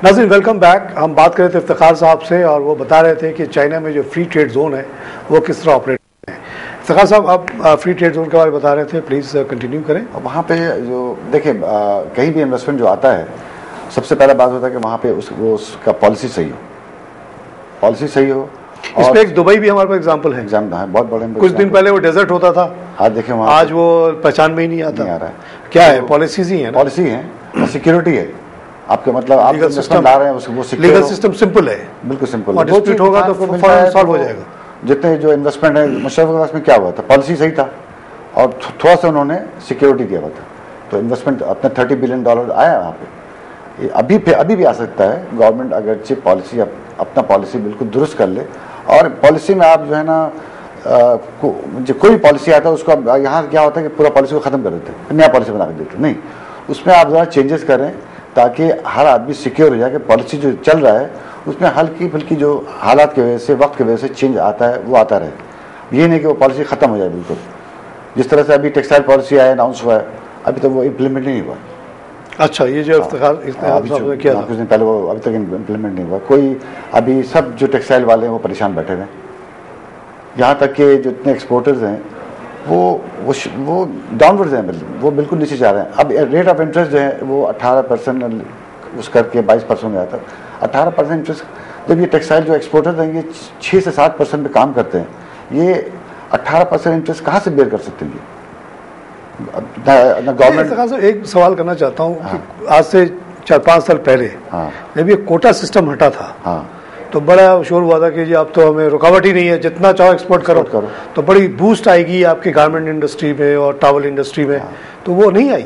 नाज़रीन welcome back. हम बात कर रहे थे इफ्तिखार साहब से और वो बता रहे थे कि चाइना में जो फ्री ट्रेड जोन है वो किस तरह ऑपरेट है। इफ्तिखार साहब आप फ्री ट्रेड जोन के बारे में बता रहे थे, प्लीज़ कंटिन्यू करें। वहाँ पे जो देखिए कहीं भी इन्वेस्टमेंट जो आता है सबसे पहला बात होता है कि वहाँ पे उसका पॉलिसी सही हो, पॉलिसी सही हो। इसमें एक दुबई भी हमारे पास एग्जाम्पल है, बहुत बड़े। कुछ दिन पहले वो डेजर्ट होता था, आज देखिए वहाँ आज वो पहचान में ही नहीं आता, नहीं आ रहा है। क्या है? पॉलिसीज ही है, पॉलिसी है और सिक्योरिटी है। आपके मतलब आप इन्वेस्टमेंट ला रहे हैं वो लीगल सिस्टम सिंपल है, बिल्कुल सिंपल है। डिस्प्यूट होगा तो फौरन सॉल्व हो जाएगा। जितने जो इन्वेस्टमेंट है मुशर्रफ में क्या हुआ था, पॉलिसी सही था और थोड़ा सा उन्होंने सिक्योरिटी दिया हुआ था, तो इन्वेस्टमेंट अपने $30 बिलियन आया वहाँ पे। अभी भी आ सकता है। गवर्नमेंट अगरचे पॉलिसी अपना पॉलिसी बिल्कुल दुरुस्त कर ले और पॉलिसी में आप जो है ना जो कोई पॉलिसी आता है उसको यहाँ क्या होता है कि पूरा पॉलिसी को ख़त्म कर देते हैं, नया पॉलिसी बना कर देते हैं। नहीं, उसमें आप ज़रा चेंजेस करें ताकि हर आदमी सिक्योर हो जाए कि पॉलिसी जो चल रहा है उसमें हल्की फुल्की जो हालात की वजह से, वक्त की वजह से चेंज आता है वो आता रहे। ये नहीं कि वो पॉलिसी ख़त्म हो जाए बिल्कुल। जिस तरह से अभी टेक्सटाइल पॉलिसी आया, अनाउंस हुआ है, अभी तक वो इम्प्लीमेंट नहीं हुआ। अच्छा, ये जो किया कुछ दिन पहले वो अभी तक इम्प्लीमेंट नहीं हुआ कोई। अभी सब जो टेक्सटाइल वाले हैं वो परेशान बैठे हैं, यहाँ तक कि जो इतने एक्सपोर्टर्स हैं वो डाउनवर्ड्स हैं, वो बिल्कुल नीचे जा रहे हैं। अब रेट ऑफ इंटरेस्ट जो है वो 18% उस करके 22% में आता है। 18% इंटरेस्ट जब ये टेक्सटाइल जो एक्सपोर्टर्स हैं ये 6 से 7% पे काम करते हैं, ये 18% इंटरेस्ट कहाँ से बेयर कर सकते हैं? गवर्नमेंट एक सवाल करना चाहता हूँ। हाँ। कि आज से 4-5 साल पहले हाँ। जब ये कोटा सिस्टम हटा था हाँ। तो बड़ा शोर हुआ था कि जी अब तो हमें रुकावट ही नहीं है, जितना चाहो एक्सपोर्ट करो तो बड़ी बूस्ट आएगी आपकी गारमेंट इंडस्ट्री में और टॉवल इंडस्ट्री में। तो वो नहीं आई।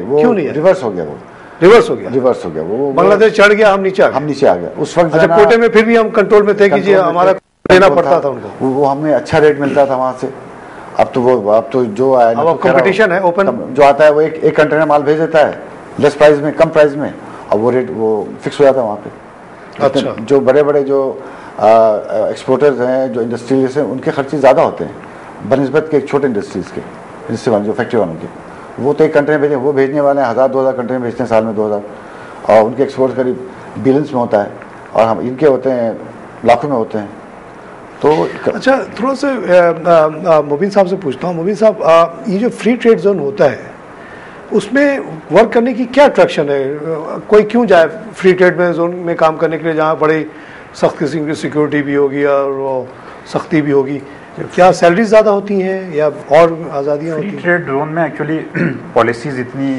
वो क्यों नहीं आई? रिवर्स हो गया वो बांग्लादेश चढ़ गया, हम नीचे आ गए उस वक्त। अच्छा, कोटे में फिर भी हम कंट्रोल में थे कि जी हमारा देना पड़ता था उनको, वो हमें अच्छा रेट मिलता था वहाँ से। अब तो जो आया कंपटीशन है ओपन, जो आता है वो एक कंटेनर माल भेज देता है लेस प्राइस में, कम प्राइस में, और वो रेट वो फिक्स हो जाता है वहाँ पे। अच्छा, जो बड़े बड़े जो एक्सपोर्टर्स हैं, जो इंडस्ट्रीज हैं, उनके खर्चे ज़्यादा होते हैं बनिस्बत के एक छोटे इंडस्ट्रीज़ के, इंडस्ट्री वाले जो फैक्ट्री वालों के। वो तो एक कंटेनर भेजें, वो भेजने वाले हैं 1000-2000 कंटेनर भेजते हैं साल में 2000, और उनके एक्सपोर्ट करीब बिलियंस में होता है और हम इनके होते हैं लाखों में होते हैं। तो अच्छा, थोड़ा सा मुबीन साहब से पूछता हूँ। मुबीन साहब, ये जो फ्री ट्रेड जोन होता है उसमें वर्क करने की क्या अट्रैक्शन है? कोई क्यों जाए फ्री ट्रेड में जोन में काम करने के लिए, जहाँ बड़ी सख्त किस्म की सिक्योरिटी भी होगी और वो सख्ती भी होगी? क्या सैलरीज ज़्यादा होती हैं या और आज़ादियाँ होती हैं? फ्री ट्रेड जोन में एक्चुअली पॉलिसीज इतनी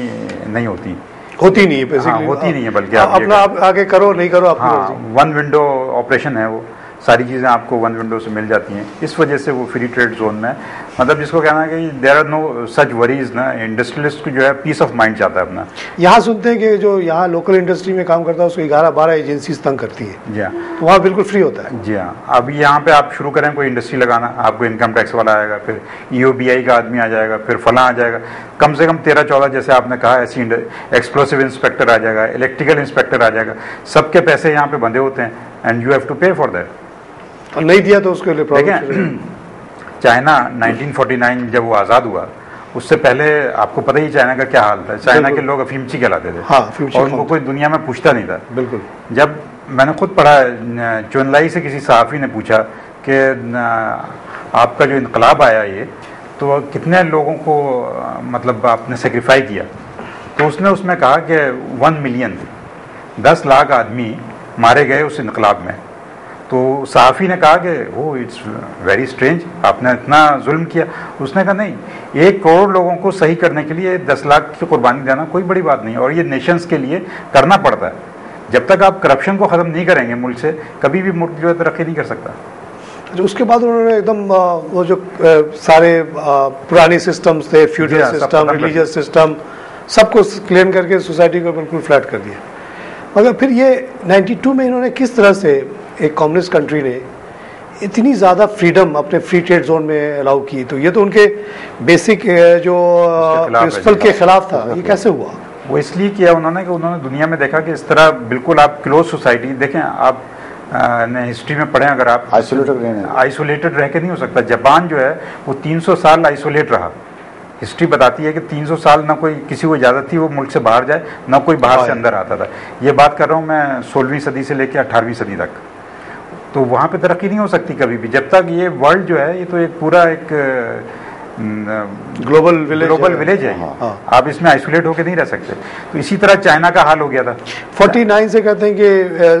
नहीं होती नहीं है बेसिकली। होती नहीं है, बल्कि अपना आप आगे करो नहीं करो अपनी वन विंडो ऑपरेशन है, वो सारी चीज़ें आपको वन विंडो से मिल जाती हैं। इस वजह से वो फ्री ट्रेड जोन में, मतलब जिसको कहना है कि there are no such worries ना, इंडस्ट्रियलिस्ट को जो है पीस ऑफ माइंड चाहता है अपना। यहाँ सुनते हैं कि जो यहाँ लोकल इंडस्ट्री में काम करता है उसको 11-12 एजेंसीज तंग करती है। जी हाँ, तो वहाँ बिल्कुल फ्री होता है। जी हाँ, अभी यहाँ पे आप शुरू करें कोई इंडस्ट्री लगाना, आपको इनकम टैक्स वाला आएगा, फिर EOBI का आदमी आ जाएगा, फिर फलां आ जाएगा, कम से कम 13-14 जैसे आपने कहा ऐसी एक्सप्लोसिव इंस्पेक्टर आ जाएगा, इलेक्ट्रिकल इंस्पेक्टर आ जाएगा, सबके पैसे यहाँ पे बंधे होते हैं एंड यू हैव टू पे फॉर दैट। और नहीं दिया तो उसके लिए प्रॉब्लम। चाइना 1949 जब वो आज़ाद हुआ, उससे पहले आपको पता ही चाइना का क्या हाल था। चाइना के लोग अफीमची कहलाते थे। हाँ, और उनको कोई दुनिया में पूछता नहीं था। बिल्कुल। जब मैंने खुद पढ़ा, चुनलाई से किसी सहाफ़ी ने पूछा कि आपका जो इनकलाब आया ये, तो कितने लोगों को मतलब आपने सेक्रीफाई किया, तो उसने उसमें कहा कि 1 मिलियन, 10 लाख आदमी मारे गए उस इनकलाब में। तो सहाफ़ी ने कहा कि वो इट्स वेरी स्ट्रेंज, आपने इतना जुल्म किया। उसने कहा नहीं, 1 करोड़ लोगों को सही करने के लिए 10 लाख की कुर्बानी देना कोई बड़ी बात नहीं, और ये नेशंस के लिए करना पड़ता है। जब तक आप करप्शन को ख़त्म नहीं करेंगे मुल्क से, कभी भी मुल्क जो है तरक्की नहीं कर सकता। तो उसके बाद उन्होंने एकदम वो जो सारे पुराने सिस्टम्स थे, फ्यूडल सिस्टम, रिलीजियस सिस्टम, सबको क्लीन करके सोसाइटी को बिल्कुल फ्लैट कर दिया। मगर फिर ये 92 में इन्होंने किस तरह से, एक कम्युनिस्ट कंट्री ने इतनी ज़्यादा फ्रीडम अपने फ्री ट्रेड जोन में अलाउ की, तो ये तो उनके बेसिक जो प्रिंसिपल के खिलाफ था। ये कैसे हुआ? वो इसलिए किया उन्होंने कि उन्होंने दुनिया में देखा कि इस तरह बिल्कुल आप क्लोज सोसाइटी देखें, आप हिस्ट्री में पढ़ें, अगर आप आइसोलेटेड रह के नहीं हो सकता। जापान जो है वो 300 साल आइसोलेट रहा, हिस्ट्री बताती है कि 300 साल ना कोई किसी को इजाज़त थी वो मुल्क से बाहर जाए, ना कोई बाहर से अंदर आता था। ये बात कर रहा हूँ मैं 16वीं सदी से लेकर 18वीं सदी तक। तो वहाँ पे तरक्की नहीं हो सकती कभी भी जब तक ये वर्ल्ड जो है ये तो एक पूरा एक ग्लोबल विलेज है। हाँ। आप इसमें आइसोलेट होकर नहीं रह सकते। तो इसी तरह चाइना का हाल हो गया था। 49 से कहते हैं कि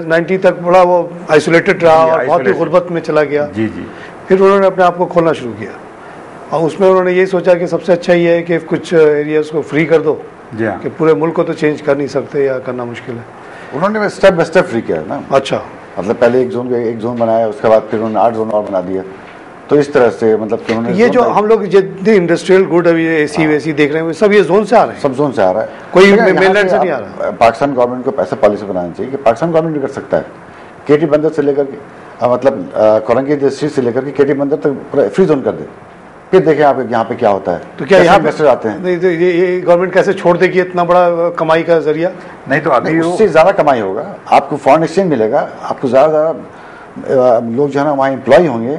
90 तक बड़ा वो आइसोलेटेड रहा और बहुत ही गुर्बत में चला गया। जी जी। फिर उन्होंने अपने आप को खोलना शुरू किया और उसमें उन्होंने यही सोचा कि सबसे अच्छा ये है कि कुछ एरियाज को फ्री कर दो। जी हाँ। कि पूरे मुल्क को तो चेंज कर नहीं सकते या करना मुश्किल है। उन्होंने स्टेप बाय स्टेप फ्री किया ना। अच्छा, मतलब पहले एक जोन बनाया, उसके बाद फिर उन्होंने 8 जोन और बना दिया। तो इस तरह से मतलब कि उन्होंने ये जो हम लोग जितने इंडस्ट्रियल गुड अभी एसी वेसी देख रहे हैं सब ये जोन से आ रहे हैं। सब जोन से आ रहा है, कोई मेनलैंड से नहीं आ रहा। पाकिस्तान गवर्नमेंट को पैसा पॉलिसी बनानी चाहिए कि पाकिस्तान गवर्नमेंट भी कर सकता है। केटी बंदर से लेकर के मतलब कोरंगी डिस्ट्रिक्ट से लेकर के केटी बंदर तक पूरा फ्री जोन कर दे, फिर देखें आप यहाँ पे क्या होता है। तो क्या यहाँ इन्वेस्टर आते हैं? नहीं, तो ये गवर्नमेंट कैसे छोड़ देगी इतना बड़ा कमाई का जरिया? नहीं तो अभी उससे ज़्यादा कमाई होगा, आपको फॉरेन एक्सचेंज मिलेगा, आपको ज़्यादा लोग जो है ना वहाँ एम्प्लॉय होंगे,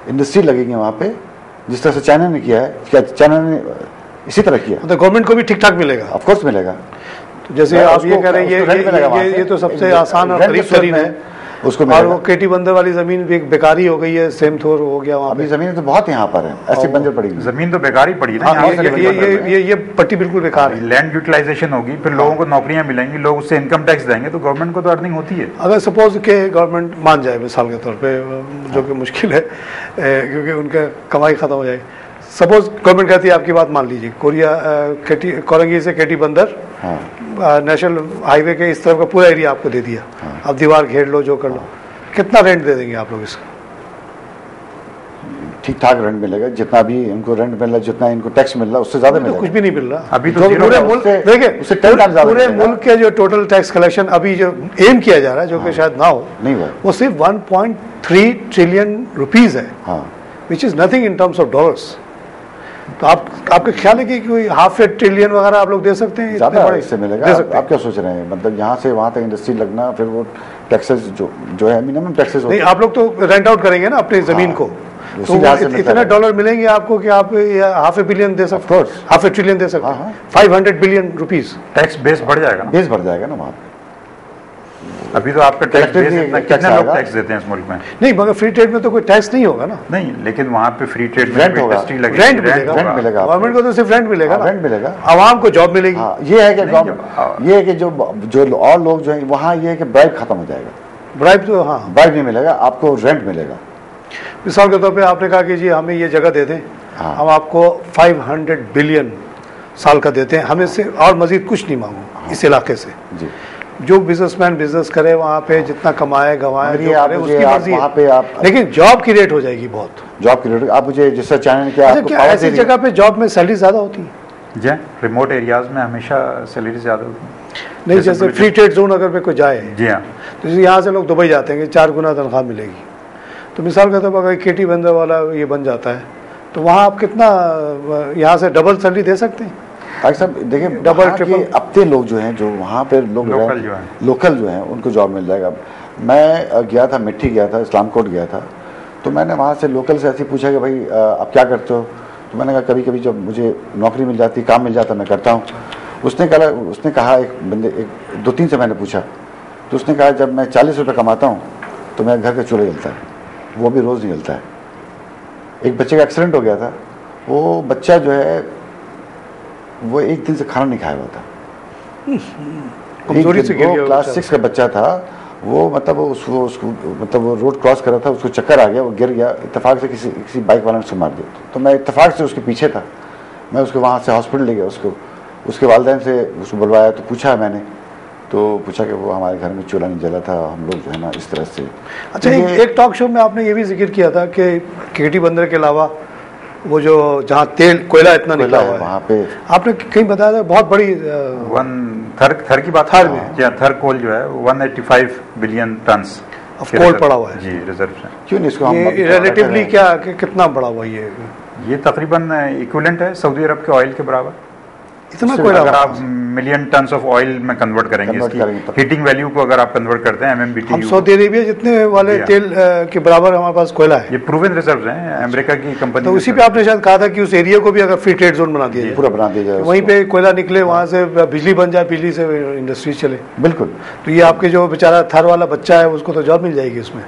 इंडस्ट्री लगेगी वहाँ पे, जिस तरह से चाइना ने किया है। क्या चाइना ने इसी तरह किया? तो गवर्नमेंट को भी ठीक ठाक मिलेगा? ऑफ कोर्स मिलेगा। तो जैसे आप ये कह रहे हैं ये तो सबसे आसान और करीब तरीन है उसको। और वो केटी बंदर वाली जमीन भी बेकारी हो गई है, सेम थोर हो गया वहाँ। अभी जमीन तो बहुत यहाँ पर है, ऐसी बंजर पड़ी जमीन तो बेकार ही पड़ी ना। ये पट्टी बिल्कुल बेकार है। लैंड यूटिलाइजेशन होगी, फिर लोगों को नौकरियां मिलेंगी, लोग उससे इनकम टैक्स देंगे, तो गवर्नमेंट को तो अर्निंग होती है। अगर सपोज के गवर्नमेंट मान जाए मिसाल के तौर पे, जो कि मुश्किल है क्योंकि उनका कमाई खत्म हो जाए। सपोज गवर्नमेंट कहती है, आपकी बात मान लीजिए, कोरंगी से केटी बंदर नेशनल हाईवे के इस तरफ का पूरा एरिया आपको दे दिया। अब दीवार घेर लो, जो कर लो, कितना रेंट दे देंगे आप लोग इसका? ठीक ठाक रेंट मिलेगा, जितना भी इनको रेंट मिल रहा है, जितना इनको टैक्स मिल रहा है, उससे ज्यादा मिलेगा। कुछ भी नहीं मिल रहा अभी तो पूरे मुल्क देखिए, पूरे मुल्क के जो टोटल टैक्स कलेक्शन अभी जो एम किया जा रहा है, जो कि शायद ना हो, नहीं वो सिर्फ 1.3 ट्रिलियन रुपीज है, which is nothing in terms of dollars. तो आपका ख्याल है कि कोई ½ ट्रिलियन वगैरह आप लोग दे सकते हैं? ज़्यादा इससे मिलेगा। आप क्या सोच रहे हैं? मतलब यहाँ से वहाँ तक इंडस्ट्री लगना, फिर वो टैक्सेस जो है मिनिमम टैक्सेस नहीं, आप लोग तो रेंट आउट करेंगे ना अपनी जमीन को, तो इतने डॉलर मिलेंगे आपको कि आप ½ बिलियन दे सकते हो, ½ ट्रिलियन दे सकते हैं, 500 बिलियन रुपीज। टैक्स बेस बढ़ जाएगा, बेस बढ़ जाएगा ना वहाँ पे। अभी तो आपका टैक्स बेस इतना, कितने लोग टैक्स देते हैं इस मुल्क में? नहीं, मगर फ्री ट्रेड में तो कोई टैक्स नहीं होगा ना। नहीं, लेकिन वहाँ पे फ्री ट्रेड में रेंट होगा, रेंट मिलेगा, गवर्नमेंट को तो सिर्फ रेंट मिलेगा, रेंट मिलेगा, आवाम को जॉब मिलेगी। ये है कि ये है कि जो और लोग जो है वहाँ, ये है कि ब्राइब खत्म हो जाएगा। ब्राइब तो ब्राइब नहीं मिलेगा, आपको रेंट मिलेगा। मिसाल के तौर पे आपने कहा कि जी हमें ये जगह दे दें, हम आपको 500 बिलियन साल का देते हैं, हमें से और मजीद कुछ नहीं मांगो इस इलाके से। जी, जो बिजनेसमैन बिजनेस करे वहाँ पे, जितना कमाए गंवाए, जो करे उसकी मर्जी वहाँ पे आप, लेकिन जॉब की रेट हो जाएगी बहुत। जॉब की रेट आप मुझे जिससे चाइना ने किया, क्या ऐसी जगह पे जॉब में सैलरी ज्यादा होती है? जी, रिमोट एरियाज में हमेशा सैलरी ज्यादा होती है। नहीं, जैसे फ्री ट्रेड जोन अगर पे कोई जाए, जी हाँ, तो यहाँ से लोग दुबई जाते हैं, 4 गुना तनख्वाह मिलेगी। तो मिसाल के तौर पर अगर केटी बंदर वाला ये बन जाता है, तो वहाँ आप कितना यहाँ से डबल सैलरी दे सकते हैं? साहब देखिए, डबल ट्रिपल अपने लोग जो हैं, जो वहाँ पे लोग लोकल जो हैं उनको जॉब मिल जाएगा। मैं गया था, मिट्टी गया था, इस्लाम कोट गया था, तो मैंने वहाँ से लोकल से ऐसे पूछा कि भाई आप क्या करते हो? तो मैंने कहा कभी कभी जब मुझे नौकरी मिल जाती, काम मिल जाता, मैं करता हूँ। उसने कहा एक बंदे, 2-3 से मैंने पूछा, तो उसने कहा जब मैं 40 रुपये कमाता हूँ तो मेरे घर का चूल्हा जलता है, वो भी रोज़ नहीं जलता है। एक बच्चे का एक्सीडेंट हो गया था, वो बच्चा जो है वो एक दिन से खाना नहीं खाया हुआ था, कमजोरी से गिर गया। क्लास 6 का बच्चा था वो, मतलब उसको मतलब वो रोड क्रॉस कर रहा था, उसको चक्कर आ गया, वो गिर गया, इत्तेफाक से किसी बाइक वाले ने उसको मार दिया। तो मैं इत्तेफाक से उसके पीछे था, मैं उसको वहाँ से हॉस्पिटल ले गया, उसके वालिदैन से उसको बुलवाया, तो पूछा मैंने, तो पूछा कि वो हमारे घर में चूल्हा नहीं जला था, हम लोग जो है ना इस तरह से। अच्छा, एक टॉक शो में आपने ये भी जिक्र किया था कि केटी बंदर के अलावा वो जो जहाँ तेल कोयला इतना निकला हुआ है वहाँ पे, आपने कहीं बताया था बहुत बड़ी थर की बात, थर में थर कोल जो है 185 बिलियन टन ऑफ कोल पड़ा हुआ है। जी, रिजर्व से। क्यों नहीं इसको हम रिलेटिवली क्या कितना बड़ा हुआ ये तकरीबन इक्विवेलेंट है सऊदी अरब के ऑयल के बराबर। इतना कोयला अगर आप मिलियन टन्स ऑफ ऑयल में कन्वर्ट करेंगे इसकी हीटिंग वैल्यू को अगर आप कन्वर्ट करते हैं MMBTU। हम सऊदी अरेबिया जितने वाले तेल के बराबर हमारे पास कोयला है। ये प्रूवन रिजर्व्स हैं अमेरिका की कंपनी। तो उसी पे आपने शायद कहा था कि उस एरिया को भी अगर फ्री ट्रेड जोन बना दिया जाए, पूरा बना दिया जाए, वहीं पे कोयला निकले, वहाँ से बिजली बन जाए, बिजली से इंडस्ट्री चले। बिल्कुल। तो ये आपके जो बेचारा थर वाला बच्चा है उसको तो जॉब मिल जाएगी उसमें।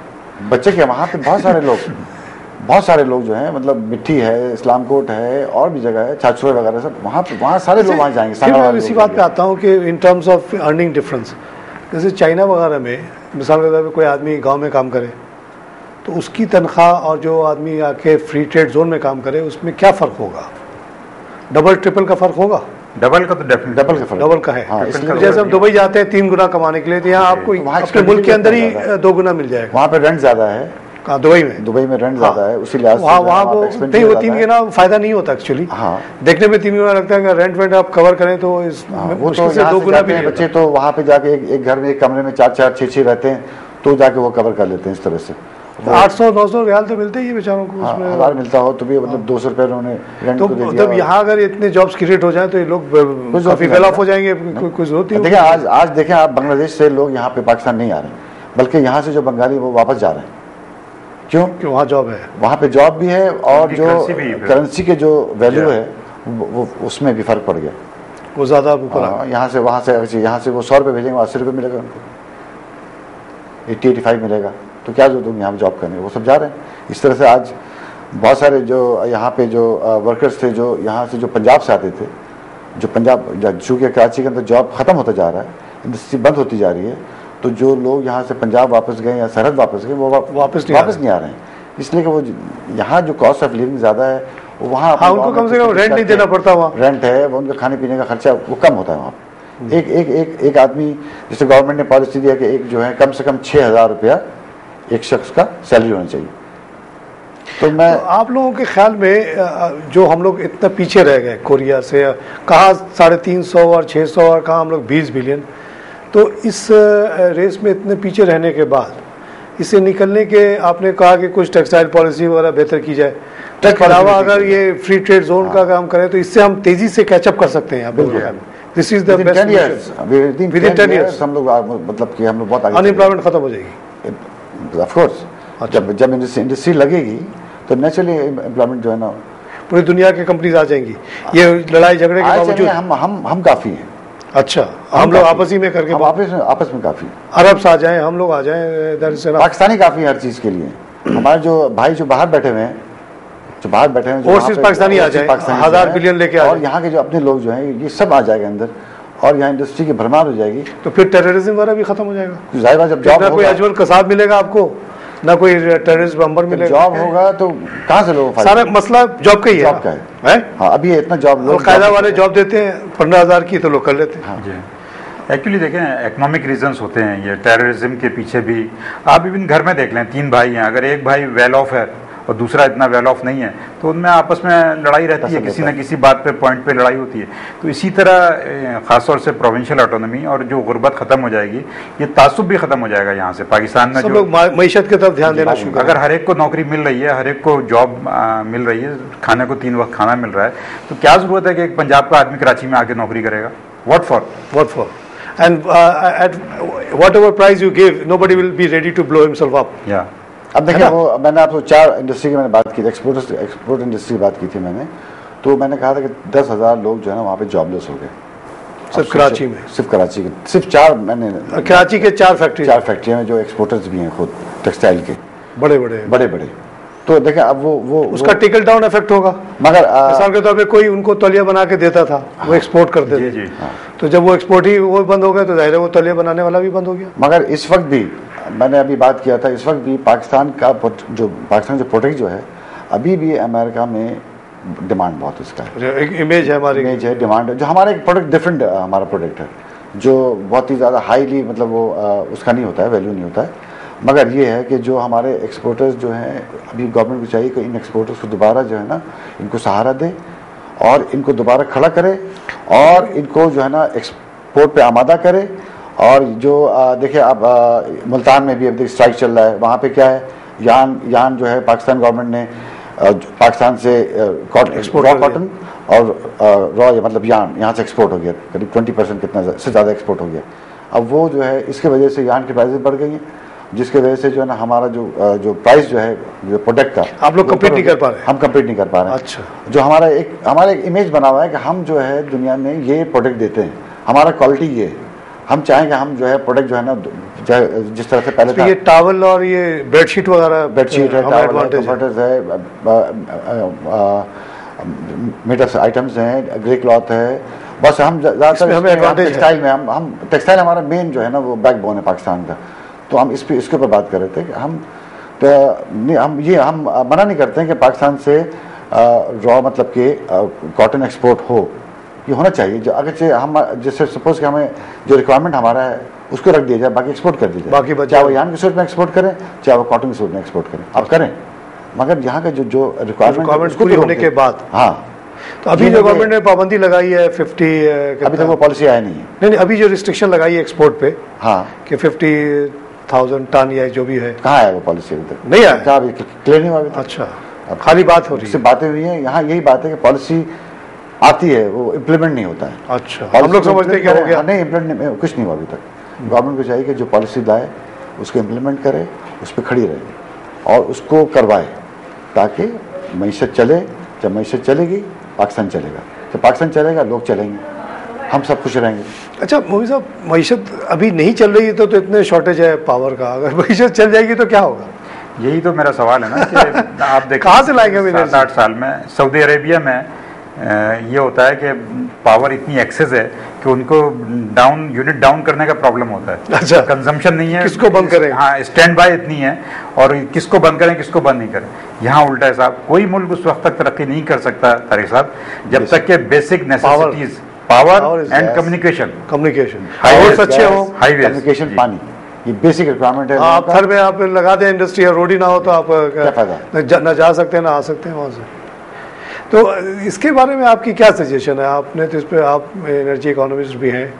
बच्चे क्या, वहाँ पे बहुत सारे लोग जो हैं, मतलब मिट्टी है, इस्लाम कोट है, और भी जगह है, छाछुए वगैरह सब, वहाँ सारे लोग वहाँ जाएंगे। फिर मैं इसी बात पे आता हूँ कि in terms of earning difference, जैसे चाइना वगैरह में मिसाल के तौर पर कोई आदमी गांव में काम करे तो उसकी तनख्वाह और जो आदमी आके फ्री ट्रेड जोन में काम करे उसमें क्या फ़र्क होगा? डबल ट्रिपल का फ़र्क होगा? डबल का तो डेफिनेटली डबल का है। हाँ, जैसे हम दुबई जाते हैं 3 गुना कमाने के लिए, तो यहाँ आपको अपने मुल्क के अंदर ही 2 गुना मिल जाएगा। वहाँ पे रेंट ज़्यादा है। कहाँ? दुबई में रेंट ज़्यादा है, उसी लिहाज से वहाँ वो नहीं, वो 3 गुना फायदा नहीं होता एक्चुअली। हाँ, देखने में 3 गुना लगता है कि रेंट वेंट आप कवर करें तो इस मुश्किल से 2 गुना भी नहीं। बच्चे तो वहाँ पे जाके एक घर में, एक कमरे में 4-4 6-6 रहते हैं, तो जाके वो कवर कर लेते हैं इस तरह से। 800-900 रियाल तो मिलते ही है बेचारों को। उसमें 1000 मिलता हो तो भी मतलब 200 रुपये उन्होंने रेंट को दे दिया। मतलब यहाँ अगर इतने जॉब्स क्रिएट हो जाए तो ये लोग काफी वेल ऑफ हो जाएंगे, कुछ जरूरत नहीं। देखिए आज देखें आप, बांग्लादेश से लोग यहाँ पे पाकिस्तान नहीं आ रहे, बल्कि यहाँ से जो बंगाली वो वापस जा रहे हैं। क्यों? वहाँ जॉब है, वहाँ पे जॉब भी है, और जो करेंसी के जो वैल्यू है वो उसमें भी फर्क पड़ गया, वो ज्यादा ऊपर। यहाँ से वो 100 रुपये भेजेंगे, 80 रुपये मिलेगा उनको, 80-85 मिलेगा। तो क्या जो तुम यहाँ जॉब करने, वो सब जा रहे हैं। इस तरह से आज बहुत सारे जो यहाँ पे जो वर्कर्स थे, जो यहाँ से जो पंजाब से आते थे, जो पंजाब चूँकि कराची के अंदर जॉब ख़त्म होता जा रहा है, इंडस्ट्री बंद होती जा रही है, तो जो लोग यहाँ से पंजाब वापस गए या सरहद वापस गए, वो वापस नहीं आ रहे हैं, इसलिए कि वो यहाँ जो कॉस्ट ऑफ लिविंग ज़्यादा है, वहाँ उनको कम से कम रेंट नहीं देना पड़ता, वहाँ रेंट है, वो उनका खाने पीने का खर्चा वो कम होता है वहाँ। एक आदमी, जैसे गवर्नमेंट ने पॉलिसी दिया कि एक जो है कम से कम 6000 रुपया एक शख्स का सैलरी होना चाहिए। तो मैं आप लोगों के ख्याल में जो हम लोग इतना पीछे रह गए कोरिया से, कहाँ 350 और 600 और कहाँ हम लोग 20 बिलियन, तो इस रेस में इतने पीछे रहने के बाद इससे निकलने के, आपने कहा कि कुछ टेक्सटाइल पॉलिसी वगैरह बेहतर की जाए, इसके अलावा अगर ये फ्री ट्रेड जोन का काम करें तो इससे हम तेजी से कैचअप कर सकते हैं। बिल्कुल, this is the best solution. With in 10 years हम लोग, मतलब कि हम लोग बहुत आगे, अनएम्प्लॉयमेंट खत्म हो जाएगी। ऑफ कोर्स, जब इंडस्ट्री लगेगी तो नेचुरली एम्प्लॉयमेंट जो है ना, पूरी दुनिया की कंपनीज आ जाएंगी। ये लड़ाई झगड़े के बावजूद हम काफ़ी हैं। अच्छा, हम लोग आपस ही में करके, आपस में काफ़ी, अरब से आ जाएं, हम लोग आ जाएं, पाकिस्तानी काफ़ी हर चीज़ के लिए। हमारे जो भाई जो बाहर बैठे हुए हैं, ओवरसीज पाकिस्तानी आ जाए, 1000 बिलियन लेके आ जाए, और यहाँ के जो अपने लोग जो हैं, ये सब आ जाएगा अंदर, और यहाँ इंडस्ट्री की भरमार हो जाएगी। तो फिर टेररिज्म वगैरह भी खत्म हो जाएगा। जाहिर बात, जब जॉब कोई अजमल कसाब मिलेगा आपको, ना कोई टेररिस्ट बम्बर मिलेगा, जॉब होगा तो कहाँ से लोग, सारा मसला जॉब का ही है। जॉब का है। हाँ, अभी इतना जॉब लोग, कायदा वाले जॉब देते हैं 15,000 की, तो लोग कर लेते हैं। एक्चुअली देखें, इकोनॉमिक रीजंस होते हैं ये टेररिज्म के पीछे भी। आप इवन घर में देख लें, 3 भाई हैं, अगर एक भाई वेल ऑफ है और दूसरा इतना वेल ऑफ नहीं है, तो उनमें आपस में लड़ाई रहती है, किसी न किसी बात पे, पॉइंट पे लड़ाई होती है। तो इसी तरह ख़ासतौर से प्रोविंशियल ऑटोनॉमी और जो गुर्बत ख़त्म हो जाएगी, ये तासुब भी ख़त्म हो जाएगा यहाँ से। पाकिस्तान में सब लोग मईशत की तरफ ध्यान देना शुरू, अगर हर एक को नौकरी मिल रही है, हर एक को जॉब मिल रही है, खाने को 3 वक्त खाना मिल रहा है, तो क्या ज़रूरत है कि एक पंजाब का आदमी कराची में आके नौकरी करेगा? What for and at whatever price you give, nobody will be ready to blow himself up. अब देखिए, वो मैंने आपको 4 इंडस्ट्री की मैंने बात की थी, एक्सपोर्ट इंडस्ट्री की बात की थी मैंने, तो मैंने कहा था कि 10,000 लोग जो है ना वहाँ पे जॉबलेस हो गए, सिर्फ कराची में, सिर्फ कराची के, सिर्फ 4, मैंने कराची के 4 फैक्ट्रियाँ हैं जो एक्सपोर्टर्स भी हैं खुद टेक्सटाइल के, बड़े। तो देखें अब वो उसका टिकल डाउन इफेक्ट होगा। मगर मिसाल के तौर पे कोई उनको तौलिया बना के देता था, वो एक्सपोर्ट करते थे, तो जब वो एक्सपोर्ट ही वो बंद हो गया तो जाहिर है वो तौलिया बनाने वाला भी बंद हो गया। मगर इस वक्त भी, मैंने अभी बात किया था, इस वक्त भी पाकिस्तान जो प्रोडक्ट जो है, अभी भी अमेरिका में डिमांड बहुत उसका है। एक इमेज है, हमारी इमेज है, डिमांड है। जो हमारा एक प्रोडक्ट डिफरेंट हमारा प्रोडक्ट है, जो बहुत ही ज़्यादा हाईली, मतलब वो उसका नहीं होता है, वैल्यू नहीं होता है। मगर ये है कि जो हमारे एक्सपोर्टर्स जो हैं, अभी गवर्नमेंट को चाहिए कि इन एक्सपोर्टर्स को दोबारा जो है ना, इनको सहारा दे और इनको दोबारा खड़ा करे और इनको जो है ना एक्सपोर्ट पे आमादा करे। और जो देखिए अब मुल्तान में भी अब स्ट्राइक चल रहा है, वहाँ पे क्या है, यान जो है पाकिस्तान गवर्नमेंट ने पाकिस्तान से रॉ कॉटन और रॉ मतलब यहाँ से एक्सपोर्ट हो गया, करीब 20% कितना से ज़्यादा एक्सपोर्ट हो गया। अब वो जो है इसके वजह से यार्न की प्राइसेस बढ़ गई हैं, जिसके वजह से जो है ना हमारा जो प्राइस जो है जो प्रोडक्ट का आप लोग कम्पीट नहीं कर पा रहे? हम कम्पीट नहीं कर पा रहे हैं। अच्छा। जो हमारा एक इमेज बना हुआ है कि हम जो है दुनिया में ये प्रोडक्ट देते हैं, हमारा क्वालिटी ये है, हम चाहेंगे हम जो है प्रोडक्ट जो है ना जिस तरह से पहले था। ये टावल और ये बेडशीट वगैरह, बेडशीट है, टावल है, कंफर्टर्स है, मेटल्स आइटम्स हैं, ग्रे क्लॉथ है, बस हम ज़्यादातर टेक्सटाइल में हम टेक्सटाइल हमारा मेन जो है ना वो बैकबोन है पाकिस्तान का। तो हम इसके ऊपर बात कर रहे थे कि हम मना नहीं करते हैं कि पाकिस्तान से रॉ मतलब कि कॉटन एक्सपोर्ट हो, ये होना चाहिए। जो अगर हम जैसे सपोज कि हमें जो रिक्वायरमेंट हमारा है उसको रख दिया जाए, बाकी एक्सपोर्ट कर दिया जाए, बाकी चाहे वो यार्न के सूट में एक्सपोर्ट करें चाहे वो कॉटन के सूट में एक्सपोर्ट करें, आप करें, मगर यहाँ का जो रिक्वायरमेंट पूरी होने के बाद। हाँ, तो अभी जो गवर्नमेंट ने पाबंदी लगाई है 50, अभी तक वो पॉलिसी आया नहीं है। नहीं, अभी जो रिस्ट्रिक्शन लगाई है एक्सपोर्ट पे, हाँ, कि 50,000 टन या जो भी है, कहाँ है वो पॉलिसी? अभी तक नहीं आया, कहाँ अभी क्लियर नहीं हुआ अभी तक। अच्छा, खाली बात हो रही है, बातें हुई हैं। यहाँ यही बात है कि पॉलिसी आती है, वो इम्प्लीमेंट नहीं होता है। अच्छा, हम लोग समझते हैं क्या हो गया? नहीं, इम्प्लीमेंट कुछ नहीं हुआ अभी तक। गवर्नमेंट को चाहिए कि जो पॉलिसी लाए उसको इम्प्लीमेंट करे, उस पर खड़ी रहे और उसको करवाए, ताकि मईशत चले। जब मईशत चलेगी पाकिस्तान चलेगा, जब पाकिस्तान चलेगा लोग चलेंगे, हम सब खुश रहेंगे। अच्छा मोदी साहब, मईशत अभी नहीं चल रही है तो इतने शॉर्टेज है पावर का, अगर मईशत चल जाएगी तो क्या होगा? यही तो मेरा सवाल है ना कि आप देखिए कहाँ से लाएंगे? 7-8 साल में सऊदी अरेबिया में ये होता है कि पावर इतनी एक्सेस है कि उनको यूनिट डाउन करने का प्रॉब्लम होता है। अच्छा, कंजम्पशन नहीं है, किसको बंद करें? हाँ, स्टैंड बाय इतनी है और किसको बंद करें किसको बंद नहीं करें। यहाँ उल्टा है साहब, कोई मुल्क उस वक्त तक तरक्की नहीं कर सकता तारिक साहब जब तक के basic necessities power and communication highways अच्छे हो, कम्युनिकेशन, पानी, ये बेसिक रिक्वायरमेंट है। आप घर में आप लगा दें इंडस्ट्री, रोड ही ना हो तो आप न जा सकते हैं ना आ सकते हैं वहाँ से। तो इसके बारे में आपकी क्या सजेशन है? आपने तो इस पर, आप एनर्जी इकोनॉमिस्ट भी हैं,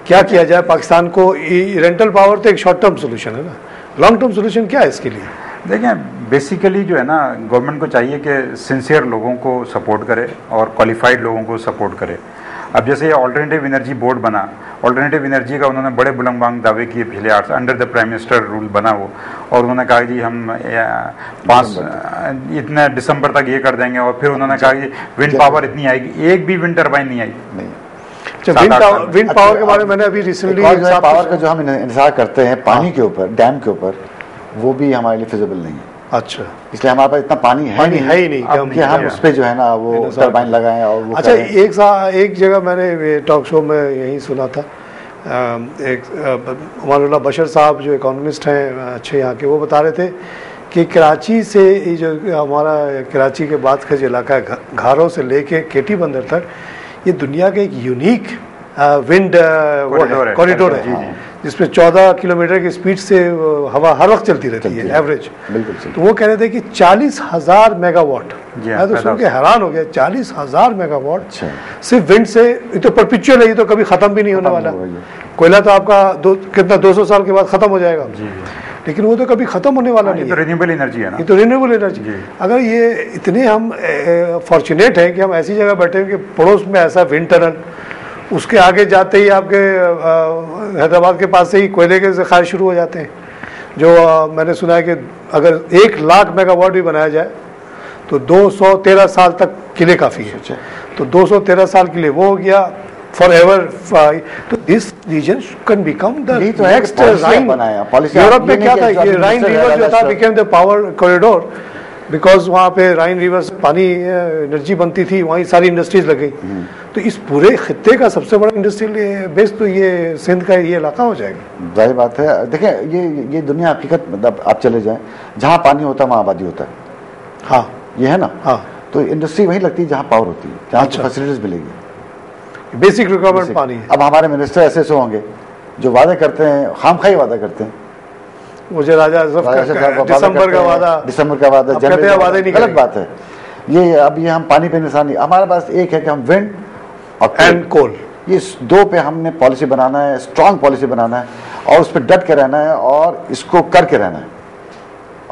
क्या किया जाए पाकिस्तान को? रेंटल पावर तो एक शॉर्ट टर्म सोल्यूशन है ना, लॉन्ग टर्म सोल्यूशन क्या है इसके लिए? देखिए, बेसिकली जो है ना गवर्नमेंट को चाहिए कि सिंसियर लोगों को सपोर्ट करे और क्वालिफाइड लोगों को सपोर्ट करे। अब जैसे ये ऑल्टरनेटिव एनर्जी बोर्ड बना, ऑल्टरनेटिव एनर्जी का उन्होंने बड़े बुलंद दावे किए पिछले 8 साल, under the prime minister rule बना वो, और उन्होंने कहा कि हम 5 इतने दिसंबर तक ये कर देंगे, और फिर उन्होंने कहा कि विंड पावर इतनी आएगी, एक भी विंड टर्बाइन नहीं आई। विंड पावर के बारे में मैंने अभी रिसेंटली पावर का जो हम इंतजार करते हैं पानी के ऊपर, डैम के ऊपर, वो भी हमारे लिए फिजिबल नहीं है। अच्छा, इसलिए हमारे पास इतना पानी है ही नहीं कि हम उस पर जो है ना वो टरबाइन लगाएं और वो। अच्छा, एक जगह मैंने टॉक शो में यही सुना था, एक अमानुल्लाह बशर साहब जो इकोनॉमिस्ट हैं अच्छे यहाँ के, वो बता रहे थे कि कराची से ये जो हमारा कराची के बाद का जो इलाका है, घारों से लेके केटी बंदर तक, ये दुनिया का एक यूनिक विंड कॉरिडोर है जिसमें 14 किलोमीटर की स्पीड से हवा हर वक्त चलती रहती है एवरेज। बिल्कुल। तो वो कह रहे थे कि 40,000 मेगावाट, मैं तो सुन के हैरान हो गया, 40,000 मेगावाट सिर्फ विंड से। ये तो परपिचुअल है, ये तो कभी खत्म भी नहीं होने वाला। कोयला तो आपका कितना 200 साल के बाद खत्म हो जाएगा, लेकिन वो तो कभी खत्म होने वाला नहीं है। ये तो रिन्यूएबल एनर्जी है ना, ये तो रिन्यूएबल एनर्जी। अगर ये इतने हम फॉर्चुनेट हैं कि हम ऐसी जगह बैठे हैं कि पड़ोस में ऐसा विंड टनल, उसके आगे जाते ही आपके हैदराबाद के पास से ही कोयले के ज़खायर शुरू हो जाते हैं, जो मैंने सुना है कि अगर 1 लाख मेगावाट भी बनाया जाए तो 213 साल तक के लिए काफ़ी है। तो 213 साल के लिए वो हो गया फॉर एवर। तो this reason can become the next Rhine. Europe में क्या था, ये राइन रिवर जो था became the power corridor, because वहाँ पे राइन रिवर से पानी एनर्जी बनती थी, वहीं सारी इंडस्ट्रीज लग गई। तो इस पूरे खित्ते का सबसे बड़ा इंडस्ट्रियल बेस तो ये सिंध का ये इलाका हो जाएगा। जाहिर बात है। देखिए, ये दुनिया हकीकत, मतलब आप चले जाएं जहाँ पानी होता है वहाँ आबादी होता है। हाँ, ये है ना। हाँ, तो इंडस्ट्री वहीं लगती है जहाँ पावर होती है, जहाँ फैसिलिटीज मिलेगी। बेसिक रिक्वायरमेंट पानी है। अब हमारे मिनिस्टर ऐसे होंगे जो वादे करते हैं, खामखाई वादा करते हैं। मुझे दिसंबर का वादा जनवरी, गलत बात है ये। अब ये हम पानी पे निशान नहीं, हमारे पास एक है कि हम विंड और एंड कोल, ये 2 पे हमने पॉलिसी बनाना है, स्ट्रांग पॉलिसी बनाना है, और उस पर डट के रहना है और इसको करके रहना है।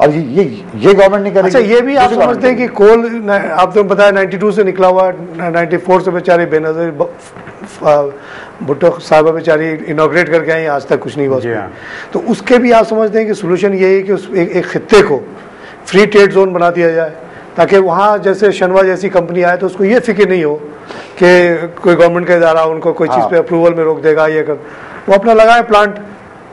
और ये गवर्नमेंट नहीं करेगी। अच्छा, ये भी आप समझते हैं कि कोल, आप तो बताया 92 से निकला हुआ, 94 से बेचारी बेनजीर भुट्टो साहबा बेचारी इनॉग्रेट करके आई, आज तक कुछ नहीं हुआ। तो उसके भी आप समझते हैं कि सोल्यूशन ये है कि उस एक खित्ते को फ्री ट्रेड जोन बना दिया जाए, ताकि वहाँ जैसे शनवा जैसी कंपनी आए तो उसको ये फिक्र नहीं हो कि कोई गवर्नमेंट का इदारा उनको कोई चीज़ पे अप्रूवल में रोक देगा, ये कर, वो अपना लगाए प्लांट,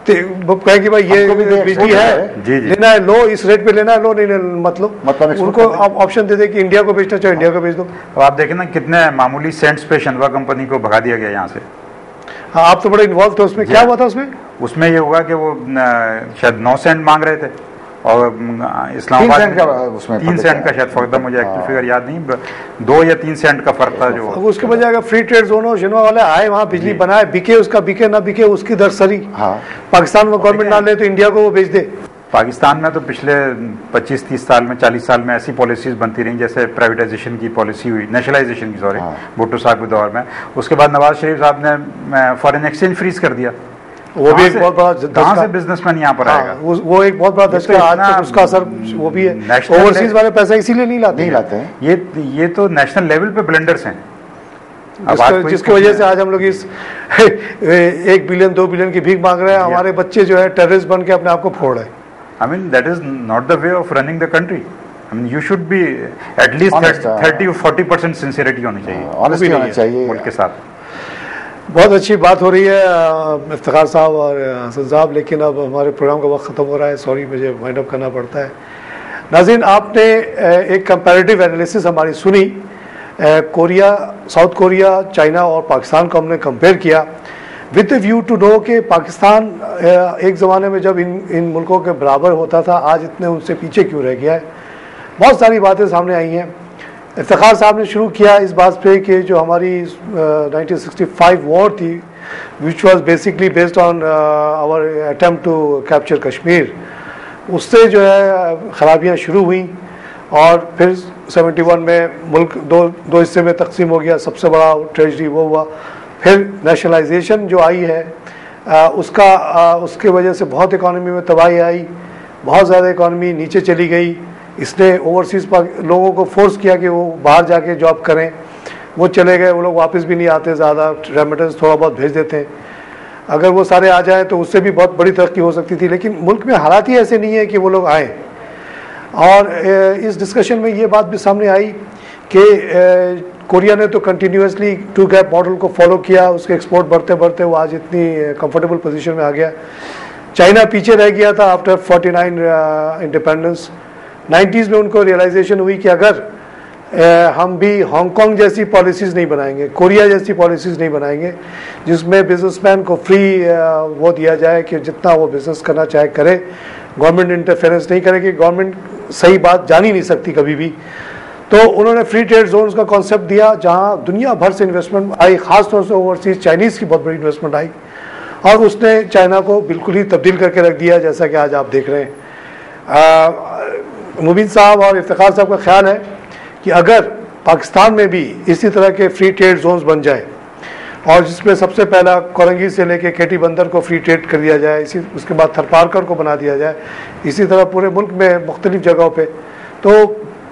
कहें कि भाई ये बिजली है लेना है लो, इस रेट पे लेना है लो, नहीं मतलब उनको आप ऑप्शन दे दे कि इंडिया को बेचना चाहे इंडिया को बेच दो। अब आप देखें ना कितने मामूली सेंट्स पे शनवा कंपनी को भगा दिया गया यहाँ से। हाँ, आप तो बड़े इन्वॉल्व थे उसमें, क्या हुआ था उसमें? उसमें ये हुआ कि वो शायद 9 सेंट मांग रहे थे और इस्लामाबाद 3 सेंट का शायद फर्क था, मुझे एक्चुअल फिगर याद नहीं, 2 या 3 सेंट का फर्क था जो। उसके बजाय अगर फ्री ट्रेड जोन हो, शनवा वाले आए वहाँ बिजली बनाए, बिके उसका, बिके ना बिके उसकी दरसरी, पाकिस्तान में गवर्नमेंट ना ले तो इंडिया को वो बेच दे। पाकिस्तान में तो पिछले 25-30 साल में, 40 साल में ऐसी पॉलिसीज बनती रही, जैसे प्राइवेटाइजेशन की पॉलिसी हुई, नेशनलाइजेशन की, सॉरी, भुट्टो साहब के दौर में। उसके बाद नवाज शरीफ साहब ने फॉरेन एक्सचेंज फ्रीज कर दिया, वो भी एक बहुत बड़ा, कहाँ से बिजनेसमैन यहाँ पर आएगा? वो एक बहुत बड़ा धक्का, आज तक उसका असर वो भी है। ओवरसीज वाले पैसा इसीलिए नहीं लाते हैं। ये तो नेशनल लेवल पे ब्लेंडर्स हैं, जिसकी वजह से आज हम लोग इस 1 बिलियन 2 बिलियन की भीख मांग रहे हैं। हमारे बच्चे जो है टेररिस्ट बन के अपने आप को फोड़ रहे हैं। I mean that is not the way of running the country. I mean you should be at least 30 or 40% sincerity होनी चाहिए, ऑनेस्टी होनी चाहिए मुल्क के साथ। बहुत अच्छी बात हो रही है इफ्तिखार साहब और हसन साहब, लेकिन अब हमारे प्रोग्राम का वक्त ख़त्म हो रहा है, सॉरी मुझे वाइंड अप करना पड़ता है। नाज़रीन, आपने एक कंपैरेटिव एनालिसिस हमारी सुनी, कोरिया, साउथ कोरिया, चाइना और पाकिस्तान को हमने कंपेयर किया विद व्यू टू नो कि पाकिस्तान एक ज़माने में जब इन मुल्कों के बराबर होता था, आज इतने उनसे पीछे क्यों रह गया है। बहुत सारी बातें सामने आई हैं। इफ्तिखार साहब ने शुरू किया इस बात पे कि जो हमारी 1965 वॉर थी, which was basically based on our attempt to capture Kashmir, उससे जो है खराबियाँ शुरू हुई और फिर 71 में मुल्क दो हिस्से में तकसीम हो गया। सबसे बड़ा ट्रेजडी वो हुआ। फिर नेशनलाइजेशन जो आई है उसके वजह से बहुत इकॉनमी में तबाही आई, बहुत ज़्यादा इकॉनमी नीचे चली गई। इसने ओवरसीज़ लोगों को फोर्स किया कि वो बाहर जाके जॉब करें, वो चले गए, वो लोग वापस भी नहीं आते, ज़्यादा रेमिटेंस थोड़ा बहुत भेज देते हैं। अगर वो सारे आ जाएँ तो उससे भी बहुत बड़ी तरक्की हो सकती थी, लेकिन मुल्क में हालात ही ऐसे नहीं है कि वो लोग आएँ। और इस डिस्कशन में ये बात भी सामने आई कि कोरिया ने तो कंटिन्यूसली 2 गैप मॉडल को फॉलो किया, उसके एक्सपोर्ट बढ़ते बढ़ते वो आज इतनी कंफर्टेबल पोजीशन में आ गया। चाइना पीछे रह गया था आफ्टर 49 इंडिपेंडेंस। 90s में उनको रियलाइजेशन हुई कि अगर हम भी हांगकांग जैसी पॉलिसीज़ नहीं बनाएंगे, कोरिया जैसी पॉलिसीज़ नहीं बनाएंगे, जिसमें बिजनेसमैन को फ्री वो दिया जाए कि जितना वो बिज़नेस करना चाहे करे, गवर्नमेंट इंटरफेरेंस नहीं करेगी, गवर्नमेंट सही बात जान ही नहीं सकती कभी भी। तो उन्होंने फ्री ट्रेड जोन्स का कॉन्सेप्ट दिया, जहां दुनिया भर से इन्वेस्टमेंट आई, ख़ासतौर से ओवरसीज चाइनीज़ की बहुत बड़ी इन्वेस्टमेंट आई, और उसने चाइना को बिल्कुल ही तब्दील करके रख दिया, जैसा कि आज आप देख रहे हैं। मुबीन साहब और इफ्तिखार साहब का ख्याल है कि अगर पाकिस्तान में भी इसी तरह के फ्री ट्रेड जोन्स बन जाए, और जिसमें सबसे पहला कोरंगी से लेके केटी बंदर को फ्री ट्रेड कर दिया जाए, उसके बाद थरपारकर को बना दिया जाए, इसी तरह पूरे मुल्क में मुख्तलिफ जगहों पे, तो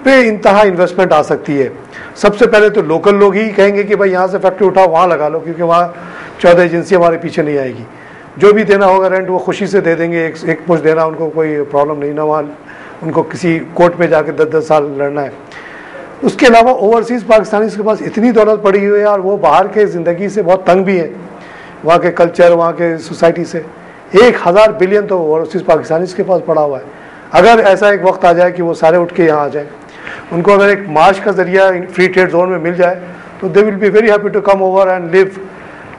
पे इंतहा इन्वेस्टमेंट आ सकती है। सबसे पहले तो लोकल लोग ही कहेंगे कि भाई यहाँ से फैक्ट्री उठाओ, वहाँ लगा लो, क्योंकि वहाँ 14 एजेंसी हमारे पीछे नहीं आएगी। जो भी देना होगा रेंट वो खुशी से दे देंगे, एक मुश्त देना उनको कोई प्रॉब्लम नहीं, ना वहाँ उनको किसी कोर्ट में जाकर 10-10 साल लड़ना है। उसके अलावा ओवरसीज़ पाकिस्तानी के पास इतनी दौलत पड़ी हुई है और वो बाहर के ज़िंदगी से बहुत तंग भी है, वहाँ के कल्चर, वहाँ के सोसाइटी से। 1000 बिलियन तो ओवरसीज़ पाकिस्तानी के पास पड़ा हुआ है। अगर ऐसा एक वक्त आ जाए कि वो सारे उठ के यहाँ आ जाए, उनको अगर एक मार्च का ज़रिया फ्री ट्रेड जोन में मिल जाए, तो they will be very happy to come over and live.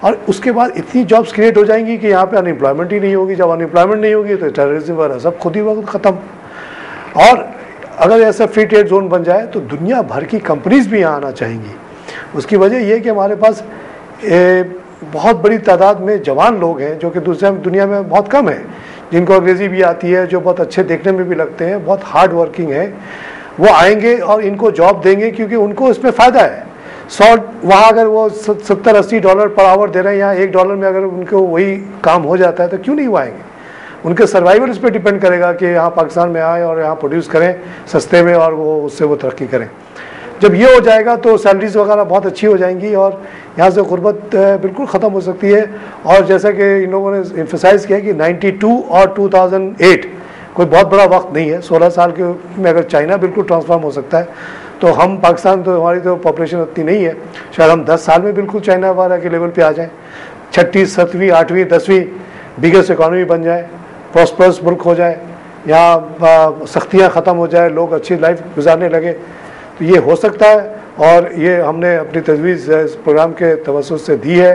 और उसके बाद इतनी जॉब्स क्रिएट हो जाएंगी कि यहाँ पे अनएम्प्लॉयमेंट ही नहीं होगी। जब अनएम्प्लॉयमेंट नहीं होगी तो टेररिज्म वगैरह सब खुद ही वक्त ख़त्म। और अगर ऐसा फ्री ट्रेड जोन बन जाए तो दुनिया भर की कंपनीज भी यहाँ आना चाहेंगी। उसकी वजह यह है कि हमारे पास बहुत बड़ी तादाद में जवान लोग हैं जो कि दूसरे दुनिया में बहुत कम है, जिनको अंग्रेज़ी भी आती है, जो बहुत अच्छे देखने में भी लगते हैं, बहुत हार्ड वर्किंग है। वो आएंगे और इनको जॉब देंगे क्योंकि उनको इसमें फ़ायदा है। 100 वहाँ अगर वो $70-80 पर आवर दे रहे हैं, यहाँ $1 में अगर उनको वही काम हो जाता है तो क्यों नहीं वो आएंगे। उनके सर्वाइवल इस पर डिपेंड करेगा कि यहाँ पाकिस्तान में आए और यहाँ प्रोड्यूस करें सस्ते में और वो उससे वो तरक्की करें। जब ये हो जाएगा तो सैलरीज वगैरह बहुत अच्छी हो जाएंगी और यहाँ से गुर्बत बिल्कुल ख़त्म हो सकती है। और जैसा कि इन लोगों ने एम्फसाइज किया कि 92 और 2008 कोई बहुत बड़ा वक्त नहीं है। 16 साल के में अगर चाइना बिल्कुल ट्रांसफॉर्म हो सकता है तो हम पाकिस्तान, तो हमारी तो पॉपुलेशन उतनी नहीं है, शायद हम 10 साल में बिल्कुल चाइना वाला के लेवल पे आ जाएं, 6ठी 7वीं 8वीं 10वीं बिगेस्ट इकॉनमी बन जाए, प्रॉस्परस मुल्क हो जाए, यहाँ सख्तियाँ ख़त्म हो जाए, लोग अच्छी लाइफ गुजारने लगे, तो ये हो सकता है। और ये हमने अपनी तजवीज़ इस प्रोग्राम के तवज्जुह से दी है।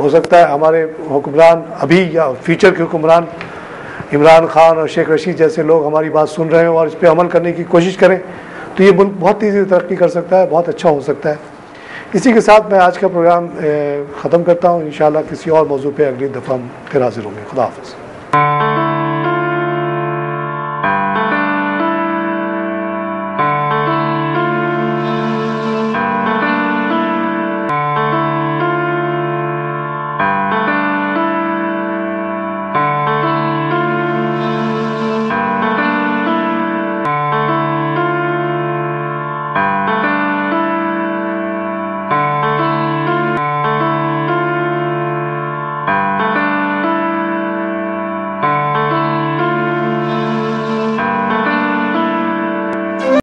हो सकता है हमारे हुक्मरान अभी या फ्यूचर के हुक्मरान इमरान खान और शेख रशीद जैसे लोग हमारी बात सुन रहे हैं और इस पर अमल करने की कोशिश करें तो ये मुल्क बहुत तेज़ी से तरक्की कर सकता है, बहुत अच्छा हो सकता है। इसी के साथ मैं आज का प्रोग्राम ख़त्म करता हूँ। इंशाअल्लाह किसी और मौजू पे अगली दफ़ा हम फिर हाजिर होंगे। खुदा हाफ़िज़।